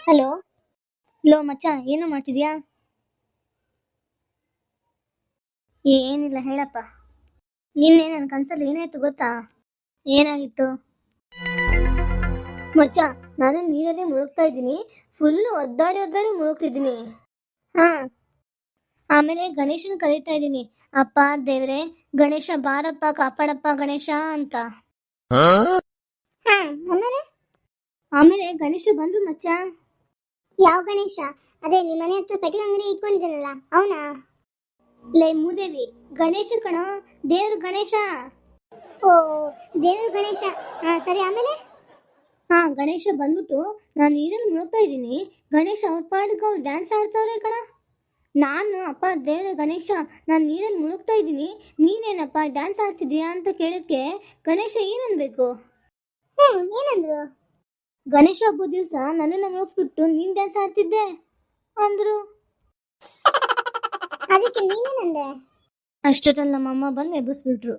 Hello. Low ಮಚ್ಚ, ಏನು ಮಾಡ್ತಿದ್ಯಾ? ಏನಿಲ್ಲ, ಹೇಳಪ್ಪ. ನಿನ್ನೆ ನನ್ನ ಕನ್ಸಲ್ಲಿ ಏನಾಯ್ತು ಗೊತ್ತಾ? ಏನಾಗಿತ್ತು ಮಚ್ಚ? ನಾನು ನೀರಲ್ಲೇ ಮುಳುಗ್ತಾ ಇದ್ದೀನಿ. ಫುಲ್ಲು ಒದ್ದಾಡಿ ಒದ್ದಾಡಿ ಮುಳುಗ್ತಿದ್ದೀನಿ. ಹಾ. ಆಮೇಲೆ ಗಣೇಶನ್ ಕರೀತಾ ಇದ್ದೀನಿ. ಅಪ್ಪ ದೇವ್ರೆ, ಗಣೇಶ ಬಾರಪ್ಪ, ಕಾಪಾಡಪ್ಪ ಗಣೇಶ ಅಂತ. ಹಾ. ಆಮೇಲೆ ಆಮೇಲೆ ಗಣೇಶ ಬಂದ್ರು ಮಚ್ಚ. ಯಾವ ಗಣೇಶ? ಅದೇ ನಿಮ್ಮ ಮನೆ ಹತ್ರ ಪೆಟ್ಟಿಗೆ ಅಂಗಡಿ ಇಟ್ಕೊಂಡಿದ್ದಾನಲ್ಲ ಅವನಾ? ಲೈ ಮೂದೇವಿ, ಗಣೇಶ ಕಣ, ದೇವ್ರ ಗಣೇಶ. ಓ, ದೇವ್ರ ಗಣೇಶ. ಹಾ ಸರಿ, ಆಮೇಲೆ? ಹಾ, ಗಣೇಶ ಬಂದ್ಬಿಟ್ಟು ನಾನು ನೀರಲ್ಲಿ ಮುಳುಗ್ತಾ ಇದ್ದೀನಿ. ಗಣೇಶ ಅವ್ರ ಪಾಡಿಗೆ ಅವ್ರು ಡ್ಯಾನ್ಸ್ ಆಡ್ತಾವ್ರೆ ಕಣ. ನಾನು ಅಪ್ಪ ದೇವ್ರ ಗಣೇಶ, ನಾನು ನೀರಲ್ಲಿ ಮುಳುಗ್ತಾ ಇದ್ದೀನಿ, ನೀನೇನಪ್ಪ ಡ್ಯಾನ್ಸ್ ಆಡ್ತಿದ್ಯಾ ಅಂತ ಕೇಳೋಕ್ಕೆ ಗಣೇಶ ಏನನ್ಬೇಕು? ಏನಂದ್ರು? ಗಣೇಶ ಹಬ್ಬದ ದಿವಸ ನನ್ನನ್ನು ಮುಳುಗಿಸ್ಬಿಟ್ಟು ನೀನು ಡ್ಯಾನ್ಸ್ ಆಡ್ತಿದ್ದೆ ಅಂದ್ರು. ಅದಕ್ಕೆ ನೀನೇನಂದೆ? ಅಷ್ಟೊತ್ತಲ್ಲಿ ನಮ್ಮಮ್ಮ ಬಂದು ಎಬ್ಬಿಸ್ಬಿಟ್ರು.